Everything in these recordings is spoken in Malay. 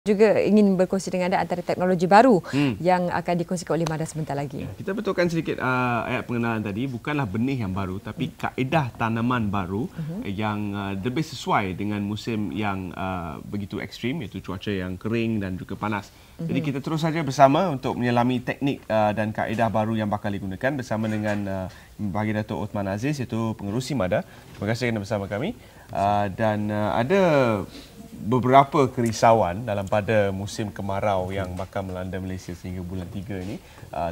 juga ingin berkongsi dengan anda antara teknologi baru yang akan dikongsikan oleh Mada sebentar lagi. Ya, kita betulkan sedikit ayat pengenalan tadi, bukanlah benih yang baru tapi kaedah tanaman baru yang lebih sesuai dengan musim yang begitu ekstrim, iaitu cuaca yang kering dan juga panas. Jadi kita terus saja bersama untuk menyelami teknik dan kaedah baru yang bakal digunakan bersama dengan bagi Dato' Othman Aziz, iaitu pengerusi Mada. Terima kasih kerana bersama kami. Dan ada beberapa kerisauan dalam pada musim kemarau yang bakal melanda Malaysia sehingga bulan 3 ini,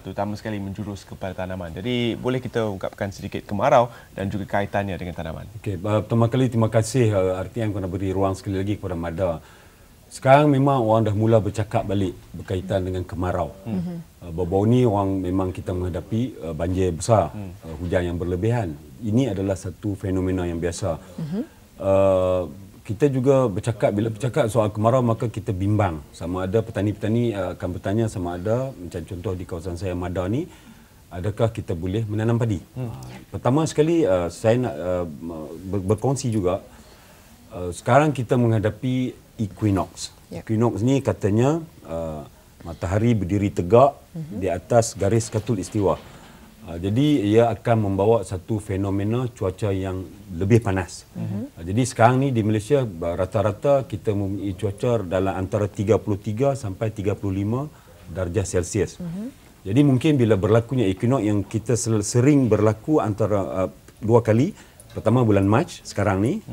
terutama sekali menjurus kepada tanaman. Jadi boleh kita ungkapkan sedikit kemarau dan juga kaitannya dengan tanaman. Okey, pertama kali terima kasih RTM kerana beri ruang sekali lagi kepada Mada. Sekarang memang orang dah mula bercakap balik berkaitan dengan kemarau. Baru-baru ni orang memang kita menghadapi banjir besar, hujan yang berlebihan. Ini adalah satu fenomena yang biasa. Kita juga bercakap, bila bercakap soal kemarau maka kita bimbang sama ada petani-petani akan bertanya sama ada, macam contoh di kawasan saya Mada ni, adakah kita boleh menanam padi. Pertama sekali saya nak berkongsi juga, sekarang kita menghadapi equinox. Equinox ni katanya matahari berdiri tegak di atas garis khatulistiwa. Jadi ia akan membawa satu fenomena cuaca yang lebih panas. Jadi sekarang ni di Malaysia rata-rata kita mempunyai cuaca dalam antara 33 sampai 35 darjah Celsius. Jadi mungkin bila berlakunya equinox yang kita sering berlaku antara dua kali, pertama bulan Mac sekarang ni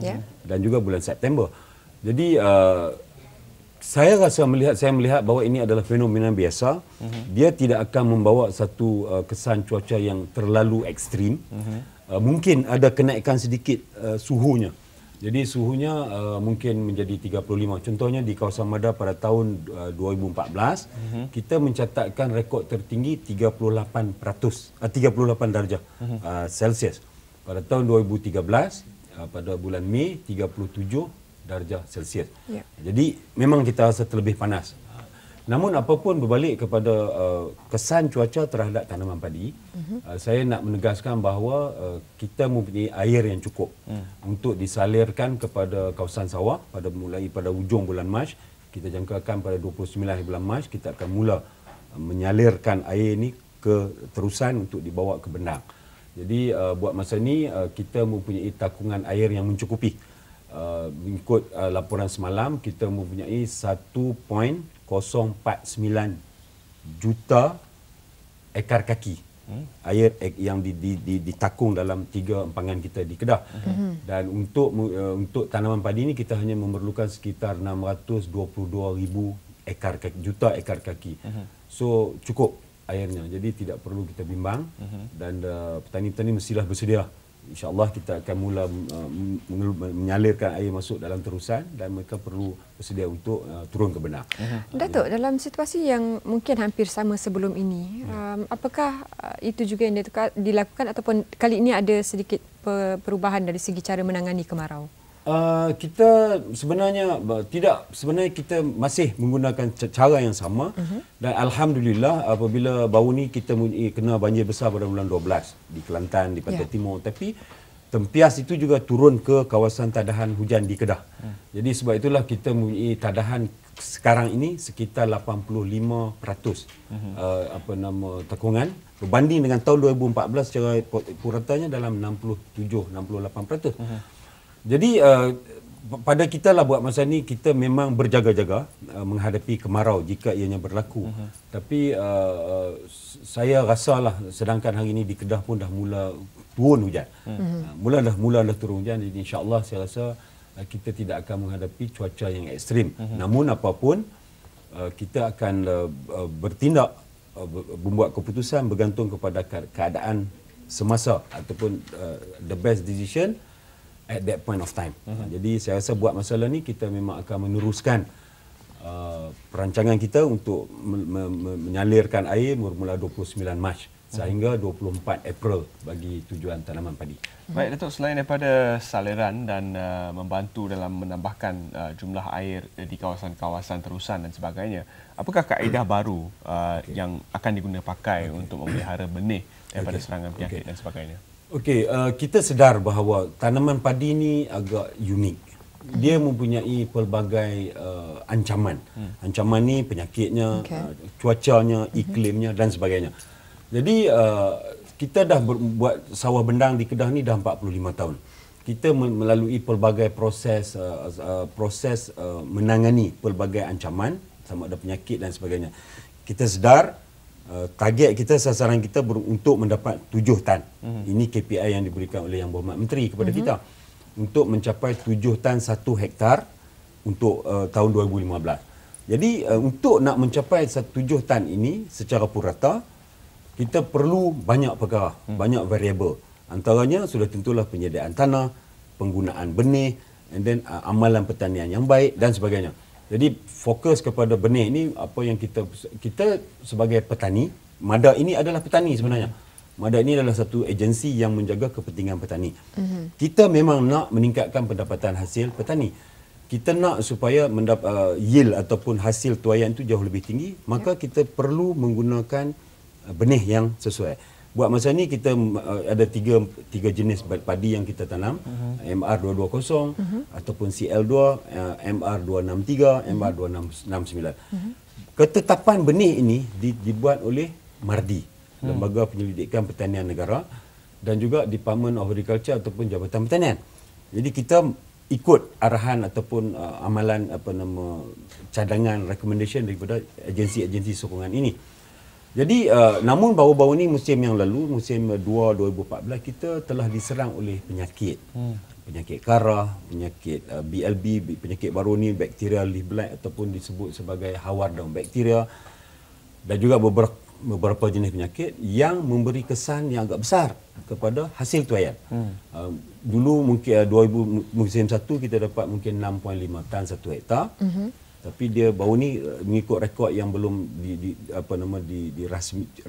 dan juga bulan September. Jadi saya melihat bahawa ini adalah fenomena biasa. Dia tidak akan membawa satu kesan cuaca yang terlalu ekstrim. Mungkin ada kenaikan sedikit suhunya. Jadi suhunya mungkin menjadi 35. Contohnya di kawasan Mada pada tahun 2014 kita mencatatkan rekod tertinggi 38 darjah Celsius. Pada tahun 2013 pada bulan Mei 37 darjah Celsius. Jadi memang kita rasa terlebih panas. Namun apapun berbalik kepada kesan cuaca terhadap tanaman padi, saya nak menegaskan bahawa kita mempunyai air yang cukup untuk disalurkan kepada kawasan sawah mulai pada hujung bulan Mac. Kita jangkakan pada 29 bulan Mac kita akan mula menyalurkan air ini ke terusan untuk dibawa ke bendang. Jadi buat masa ni kita mempunyai takungan air yang mencukupi. Mengikut laporan semalam kita mempunyai 1.049 juta ekar kaki air yang ditakung dalam 3 empangan kita di Kedah. Dan untuk tanaman padi ini kita hanya memerlukan sekitar 622,000 juta ekar kaki. So cukup airnya. Jadi tidak perlu kita bimbang dan petani-petani mestilah bersedia. InsyaAllah kita akan mula menyalurkan air masuk dalam terusan dan mereka perlu bersedia untuk turun ke bendang. Datuk, dalam situasi yang mungkin hampir sama sebelum ini, apakah itu juga yang dilakukan ataupun kali ini ada sedikit perubahan dari segi cara menangani kemarau? Kita sebenarnya kita masih menggunakan cara yang sama dan alhamdulillah apabila baru ni kita kena banjir besar pada bulan 12 di Kelantan, di Pantai Timur, tapi tempias itu juga turun ke kawasan tadahan hujan di Kedah. Jadi sebab itulah kita mempunyai tadahan sekarang ini sekitar 85% takungan berbanding dengan tahun 2014 secara puratanya dalam 67-68%. Jadi pada kita lah buat masa ni kita memang berjaga-jaga menghadapi kemarau jika ianya berlaku. Tapi saya rasalah sedangkan hari ini di Kedah pun dah mula turun hujan. Mula dah turun hujan, jadi insya-Allah saya rasa kita tidak akan menghadapi cuaca yang ekstrim. Namun apapun kita akan bertindak membuat keputusan bergantung kepada keadaan semasa ataupun the best decision at that point of time. Jadi saya rasa buat masalah ni kita memang akan meneruskan perancangan kita untuk menyalurkan air bermula 29 Mac sehingga 24 April bagi tujuan tanaman padi. Baik Datuk, selain daripada saluran dan membantu dalam menambahkan jumlah air di kawasan-kawasan terusan dan sebagainya, apakah kaedah baru yang akan digunakan pakai untuk memelihara benih daripada serangan penyakit dan sebagainya? Okey, kita sedar bahawa tanaman padi ni agak unik. dia mempunyai pelbagai ancaman. Ancaman ni penyakitnya, cuacanya, iklimnya dan sebagainya. Jadi kita dah buat sawah bendang di Kedah ni dah 45 tahun. Kita melalui pelbagai proses menangani pelbagai ancaman sama ada penyakit dan sebagainya. Kita sedar target kita, sasaran kita untuk mendapat 7 tan. Ini KPI yang diberikan oleh Yang Berhormat Menteri kepada kita untuk mencapai 7 tan 1 hektar untuk tahun 2015. Jadi untuk nak mencapai 7 tan ini secara purata, kita perlu banyak perkara, banyak variabel. Antaranya sudah tentulah penyediaan tanah, penggunaan benih, and then amalan pertanian yang baik dan sebagainya. Jadi fokus kepada benih ini apa yang kita sebagai petani, MADA ini adalah petani sebenarnya. MADA ini adalah satu agensi yang menjaga kepentingan petani. Kita memang nak meningkatkan pendapatan hasil petani. Kita nak supaya yield ataupun hasil tuaian itu jauh lebih tinggi, maka kita perlu menggunakan benih yang sesuai. Buat masa ni kita ada tiga jenis padi yang kita tanam, MR220 ataupun CL2, MR263, MR269. Ketetapan benih ini dibuat oleh MARDI, Lembaga Penyelidikan Pertanian Negara, dan juga Department of Agriculture ataupun Jabatan Pertanian. Jadi kita ikut arahan ataupun amalan cadangan recommendation daripada agensi-agensi sokongan ini. Jadi namun baru-baru ni musim yang lalu, musim 2014, kita telah diserang oleh penyakit. Penyakit karah, penyakit BLB, penyakit baru ni bacterial leaf blight ataupun disebut sebagai hawar daun bakteria, dan juga beberapa jenis penyakit yang memberi kesan yang agak besar kepada hasil tuaian. Dulu mungkin musim 1 kita dapat mungkin 6.5 tan 1 hektar. Tapi dia baru ni mengikut rekod yang belum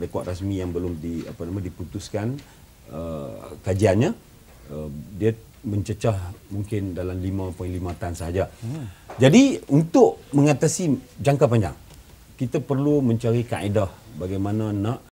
rekod rasmi yang belum diputuskan kajiannya, dia mencecah mungkin dalam 5.5 tan sahaja. Jadi untuk mengatasi jangka panjang, kita perlu mencari kaedah bagaimana nak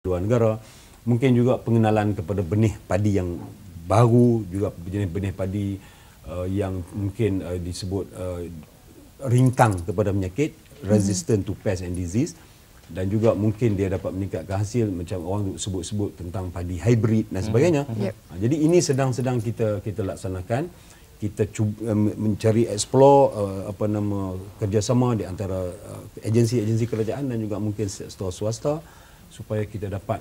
luar negara. Mungkin juga pengenalan kepada benih padi yang baru, juga jenis benih padi yang mungkin disebut ringkang kepada penyakit, resistant to pest and disease, dan juga mungkin dia dapat meningkatkan hasil macam orang sebut-sebut tentang padi hybrid dan sebagainya. Jadi ini sedang-sedang kita laksanakan. Kita cuba mencari explore kerjasama di antara agensi-agensi kerajaan dan juga mungkin sektor swasta supaya kita dapat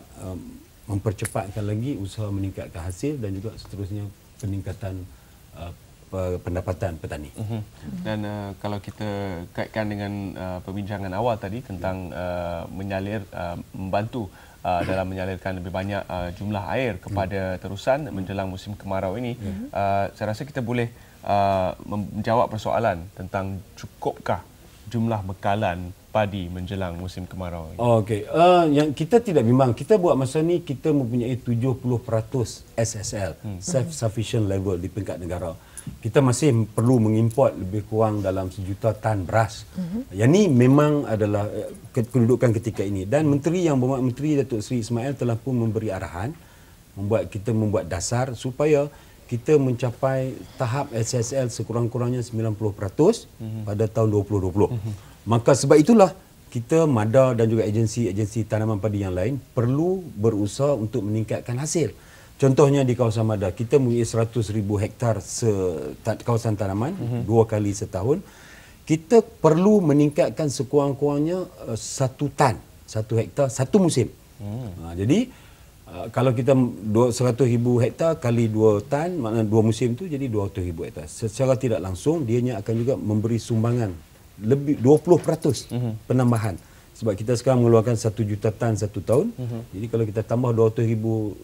mempercepatkan lagi usaha meningkatkan hasil dan juga seterusnya peningkatan pendapatan petani. Dan kalau kita kaitkan dengan perbincangan awal tadi tentang membantu dalam menyalurkan lebih banyak jumlah air kepada terusan menjelang musim kemarau ini, saya rasa kita boleh menjawab persoalan tentang cukupkah jumlah bekalan padi menjelang musim kemarau ini. Okey, yang kita tidak bimbang. Kita buat masa ni kita mempunyai 70% SSL, self-sufficient level di peringkat negara. Kita masih perlu mengimport lebih kurang dalam 1 juta tan beras. Yang ni memang adalah kedudukan ketika ini. Dan Menteri Datuk Seri Ismail telah pun memberi arahan membuat dasar supaya kita mencapai tahap SSL sekurang-kurangnya 90% pada tahun 2020. Maka sebab itulah kita MADA dan juga agensi-agensi tanaman padi yang lain perlu berusaha untuk meningkatkan hasil. Contohnya di kawasan MADA, kita mempunyai 100,000 hektar kawasan tanaman, 2 kali setahun. Kita perlu meningkatkan sekurang-kurangnya 1 tan, 1 hektar, 1 musim. Jadi, kalau kita 100,000 hektar kali 2 tan, maknanya 2 musim tu jadi 200,000 hektar. Secara tidak langsung, dianya akan juga memberi sumbangan lebih 20% penambahan. Sebab kita sekarang mengeluarkan 1 juta tan 1 tahun. Jadi kalau kita tambah 200,000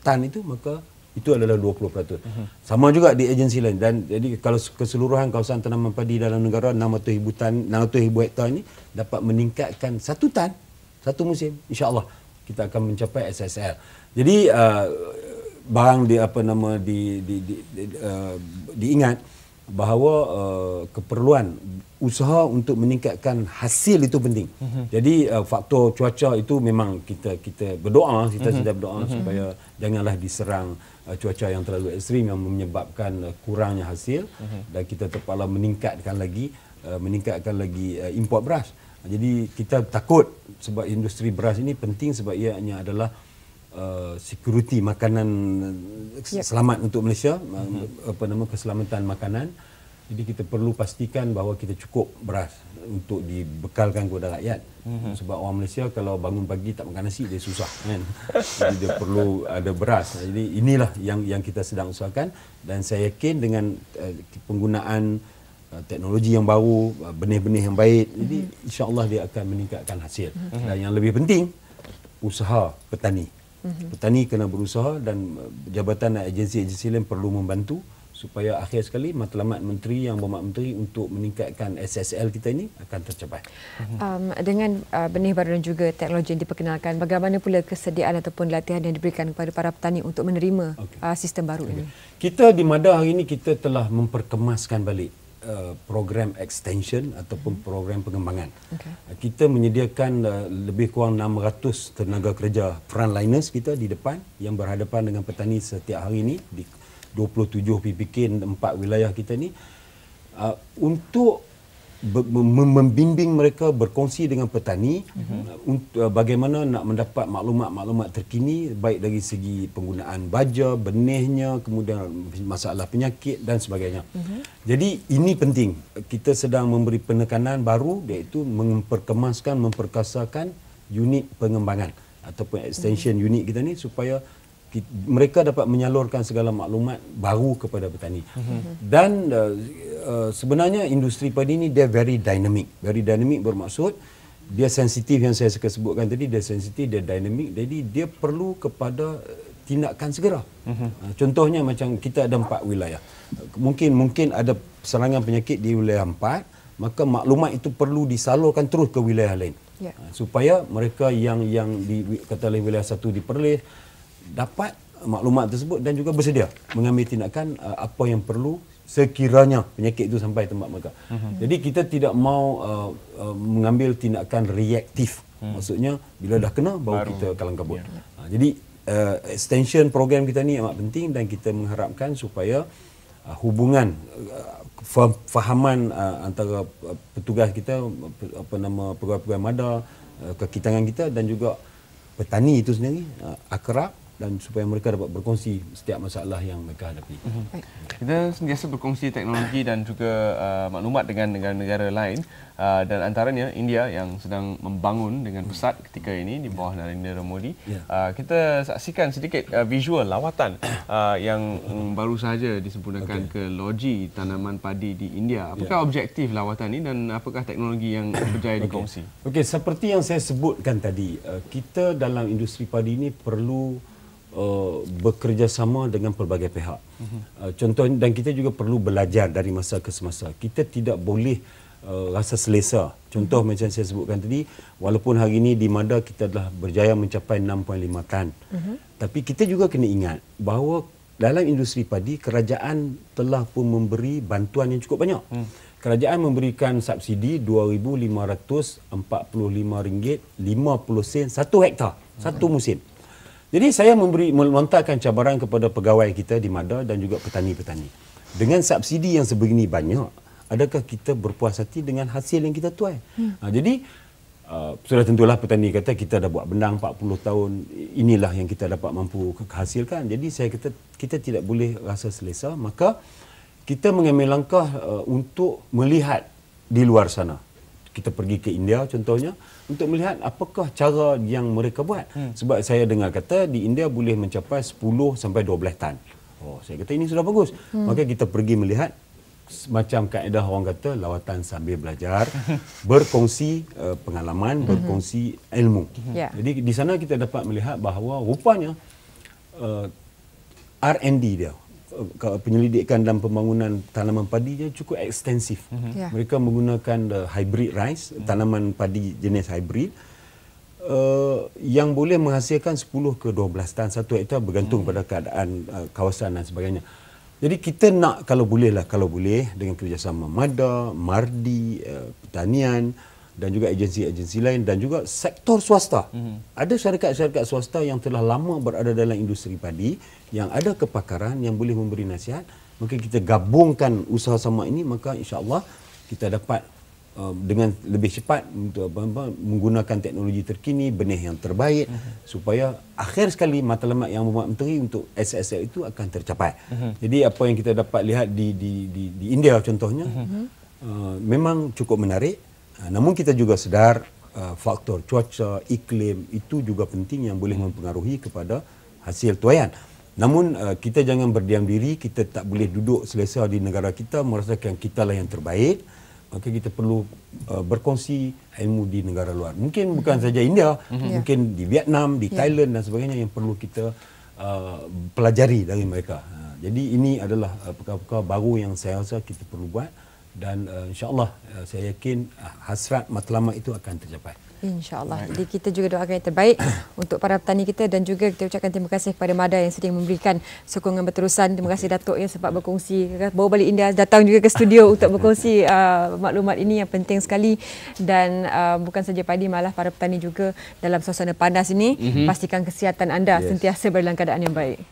tan itu, maka itu adalah 20%. Sama juga di agensi lain. Dan jadi kalau keseluruhan kawasan tanaman padi dalam negara 600,000 hektar ini dapat meningkatkan 1 tan 1 musim, insya-Allah kita akan mencapai SSL. Jadi diingat bahawa keperluan usaha untuk meningkatkan hasil itu penting. Jadi faktor cuaca itu memang kita berdoa, kita sedang berdoa supaya janganlah diserang cuaca yang terlalu ekstrim yang menyebabkan kurangnya hasil, dan kita terpaksa meningkatkan lagi import beras. Jadi kita takut sebab industri beras ini penting sebab ianya adalah security makanan selamat untuk Malaysia, keselamatan makanan. Jadi kita perlu pastikan bahawa kita cukup beras untuk dibekalkan kepada rakyat. Sebab orang Malaysia kalau bangun pagi tak makan nasi dia susah, kan. Jadi dia perlu ada beras. Jadi inilah yang kita sedang usahakan, dan saya yakin dengan penggunaan teknologi yang baru, benih-benih yang baik, jadi insya-Allah dia akan meningkatkan hasil. Dan yang lebih penting, usaha petani. Petani kena berusaha, dan jabatan dan agensi-agensi lain perlu membantu supaya akhir sekali matlamat menteri yang berhormat menteri untuk meningkatkan SSL kita ini akan tercapai. Dengan benih baru dan juga teknologi yang diperkenalkan, bagaimana pula kesediaan ataupun latihan yang diberikan kepada para petani untuk menerima sistem baru ini? Kita di MADA hari ini kita telah memperkemaskan balik program extension ataupun program pengembangan. Kita menyediakan lebih kurang 600 tenaga kerja frontliners kita di depan yang berhadapan dengan petani setiap hari ini di 27 PPK 4 wilayah kita ni, untuk membimbing mereka berkongsi dengan petani bagaimana nak mendapat maklumat-maklumat terkini baik dari segi penggunaan baja, benihnya, kemudian masalah penyakit dan sebagainya. Jadi ini penting. Kita sedang memberi penekanan baru, iaitu memperkasakan unit pengembangan ataupun extension unit kita ni supaya mereka dapat menyalurkan segala maklumat baru kepada petani. Dan sebenarnya industri padi ini dia very dynamic. Very dynamic bermaksud dia sensitif, yang saya sebutkan tadi, dia sensitif, dia dynamic. Jadi dia perlu kepada tindakan segera. Contohnya macam kita ada 4 wilayah. Mungkin ada serangan penyakit di wilayah 4, maka maklumat itu perlu disalurkan terus ke wilayah lain. Supaya mereka yang katalah wilayah 1 di Perlis dapat maklumat tersebut dan juga bersedia mengambil tindakan apa yang perlu sekiranya penyakit itu sampai tempat mereka. Jadi kita tidak mau mengambil tindakan reaktif Maksudnya bila dah kena baru kita kalang kabut. Jadi extension program kita ni amat penting dan kita mengharapkan supaya hubungan fahaman antara petugas kita, pegawai-pegawai MADA, kekitangan kita dan juga petani itu sendiri akrab dan supaya mereka dapat berkongsi setiap masalah yang mereka hadapi. Kita sentiasa berkongsi teknologi dan juga maklumat dengan negara-negara lain dan antaranya India yang sedang membangun dengan pesat ketika ini di bawah Narendra Modi. Kita saksikan sedikit visual lawatan yang baru sahaja disempurnakan ke loji tanaman padi di India. Apakah objektif lawatan ini dan apakah teknologi yang berjaya dikongsi? Okey, seperti yang saya sebutkan tadi, kita dalam industri padi ini perlu bekerjasama dengan pelbagai pihak. Contoh, dan kita juga perlu belajar dari masa ke semasa. Kita tidak boleh rasa selesa. Contoh macam saya sebutkan tadi, walaupun hari ini di MADA kita telah berjaya mencapai 6.5 tan. Tapi kita juga kena ingat bahawa dalam industri padi, kerajaan telah pun memberi bantuan yang cukup banyak. Kerajaan memberikan subsidi RM2,545.50 satu hektar, satu musim. Jadi saya melontarkan cabaran kepada pegawai kita di MADA dan juga petani-petani. Dengan subsidi yang sebegini banyak, adakah kita berpuas hati dengan hasil yang kita tuai? Jadi sudah tentulah petani kata kita dah buat benang 40 tahun, inilah yang kita dapat mampu hasilkan. Jadi saya kata kita tidak boleh rasa selesa, maka kita mengambil langkah untuk melihat di luar sana. Kita pergi ke India contohnya untuk melihat apakah cara yang mereka buat. Sebab saya dengar kata di India boleh mencapai 10 sampai 12 tan. Oh, saya kata ini sudah bagus. Maka kita pergi melihat semacam kaedah orang kata lawatan sambil belajar, berkongsi pengalaman, berkongsi ilmu. Jadi di sana kita dapat melihat bahawa rupanya R&D dia, penyelidikan dan pembangunan tanaman padi dia cukup ekstensif. Mereka menggunakan hybrid rice, tanaman padi jenis hybrid yang boleh menghasilkan 10 ke 12 tan satu hektar bergantung pada keadaan kawasan dan sebagainya. Jadi kita nak kalau boleh dengan kerjasama MADA, MARDI, pertanian dan juga agensi-agensi lain dan juga sektor swasta. Ada syarikat-syarikat swasta yang telah lama berada dalam industri padi, yang ada kepakaran, yang boleh memberi nasihat. Maka kita gabungkan usaha sama ini, maka insya-Allah kita dapat dengan lebih cepat untuk menggunakan teknologi terkini, benih yang terbaik supaya akhir sekali matlamat yang membuat menteri untuk SSL itu akan tercapai. Jadi apa yang kita dapat lihat di India contohnya memang cukup menarik. Namun kita juga sedar faktor cuaca, iklim itu juga penting yang boleh mempengaruhi kepada hasil tuaian. Namun kita jangan berdiam diri, kita tak boleh duduk selesa di negara kita merasakan kitalah yang terbaik. Maka kita perlu berkongsi ilmu di negara luar. Mungkin bukan saja India, mungkin di Vietnam, di Thailand dan sebagainya yang perlu kita pelajari dari mereka. Jadi ini adalah perkara-perkara baru yang saya rasa kita perlu buat. Dan insya-Allah saya yakin hasrat matlamat itu akan tercapai. InsyaAllah. Jadi kita juga doakan yang terbaik untuk para petani kita dan juga kita ucapkan terima kasih kepada MADA yang sedang memberikan sokongan berterusan. Terima kasih Datuk ya sempat berkongsi. Bawa balik India, datang juga ke studio untuk berkongsi maklumat ini yang penting sekali. Dan bukan saja padi, malah para petani juga dalam suasana panas ini, pastikan kesihatan anda sentiasa dalam keadaan yang baik.